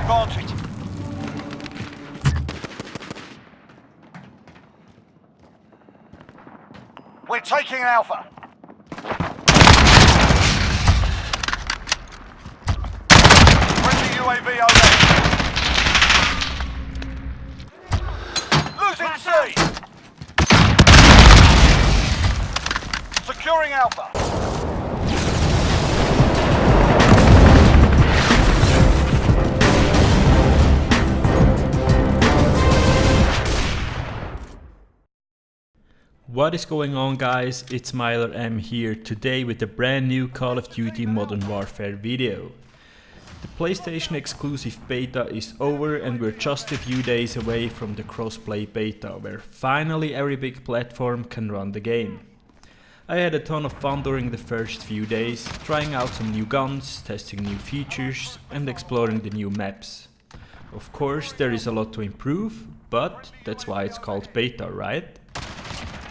advantage. We're taking Alpha. Friendly UAV over. Losing C. Securing Alpha. What is going on, guys? It's MylerM here today with a brand new Call of Duty Modern Warfare video. The PlayStation exclusive beta is over and we're just a few days away from the crossplay beta, where finally every big platform can run the game. I had a ton of fun during the first few days, trying out some new guns, testing new features and exploring the new maps. Of course there is a lot to improve, but that's why it's called beta, right?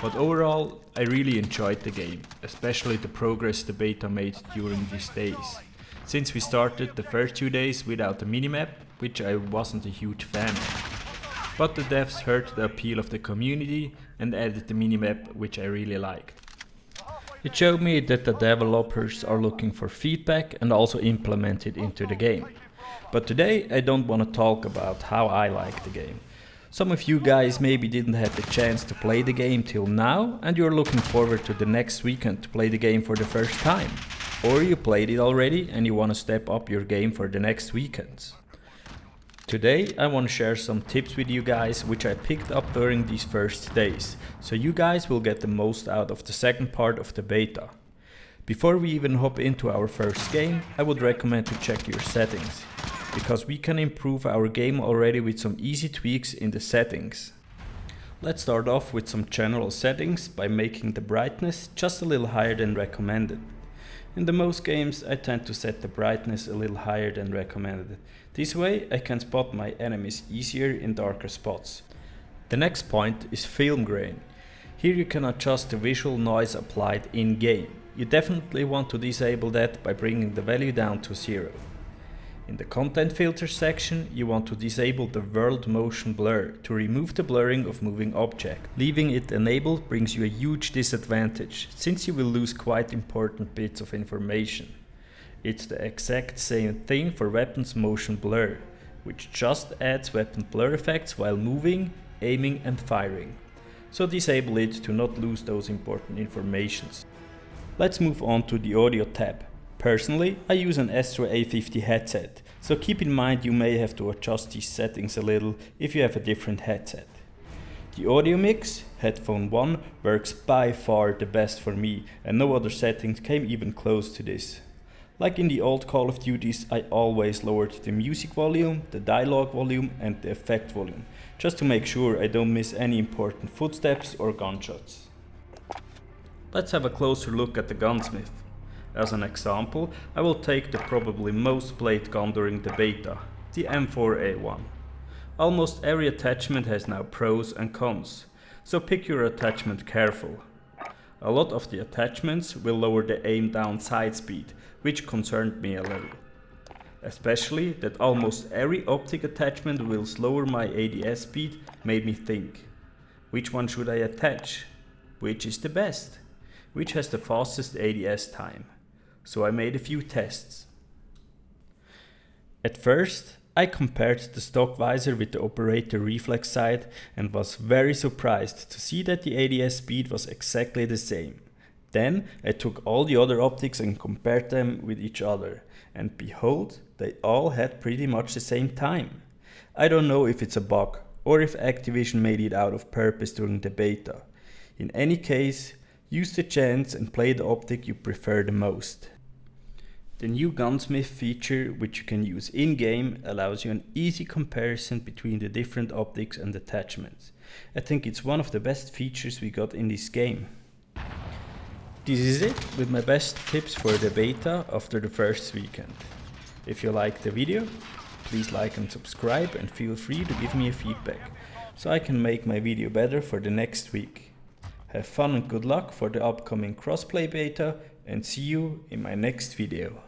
But overall, I really enjoyed the game, especially the progress the beta made during these days. Since we started the first 2 days without a minimap, which I wasn't a huge fan of. But the devs heard the appeal of the community and added the minimap, which I really liked. It showed me that the developers are looking for feedback and also implement it into the game. But today I don't want to talk about how I like the game. Some of you guys maybe didn't have the chance to play the game till now and you're looking forward to the next weekend to play the game for the first time. Or you played it already and you want to step up your game for the next weekends. Today I want to share some tips with you guys which I picked up during these first days, so you guys will get the most out of the second part of the beta. Before we even hop into our first game, I would recommend to check your settings, because we can improve our game already with some easy tweaks in the settings. Let's start off with some general settings by making the brightness just a little higher than recommended. In the most games I tend to set the brightness a little higher than recommended. This way I can spot my enemies easier in darker spots. The next point is film grain. Here you can adjust the visual noise applied in game. You definitely want to disable that by bringing the value down to 0. In the content filter section, you want to disable the world motion blur to remove the blurring of moving objects. Leaving it enabled brings you a huge disadvantage, since you will lose quite important bits of information. It's the exact same thing for weapons motion blur, which just adds weapon blur effects while moving, aiming and firing. So disable it to not lose those important informations. Let's move on to the audio tab. Personally, I use an Astro A50 headset, so keep in mind you may have to adjust these settings a little if you have a different headset. The audio mix, headphone 1, works by far the best for me and no other settings came even close to this. Like in the old Call of Duties, I always lowered the music volume, the dialogue volume and the effect volume, just to make sure I don't miss any important footsteps or gunshots. Let's have a closer look at the gunsmith. As an example, I will take the probably most played gun during the beta, the M4A1. Almost every attachment has now pros and cons, so pick your attachment careful. A lot of the attachments will lower the aim down sight speed, which concerned me a little. Especially that almost every optic attachment will lower my ADS speed made me think. Which one should I attach? Which is the best? Which has the fastest ADS time? So I made a few tests. At first, I compared the stock visor with the operator reflex sight and was very surprised to see that the ADS speed was exactly the same. Then I took all the other optics and compared them with each other, and behold, they all had pretty much the same time. I don't know if it's a bug or if Activision made it out of purpose during the beta. In any case, use the chance and play the optic you prefer the most. The new gunsmith feature, which you can use in-game, allows you an easy comparison between the different optics and attachments. I think it's one of the best features we got in this game. This is it with my best tips for the beta after the first weekend. If you liked the video, please like and subscribe and feel free to give me a feedback, so I can make my video better for the next week. Have fun and good luck for the upcoming crossplay beta, and see you in my next video.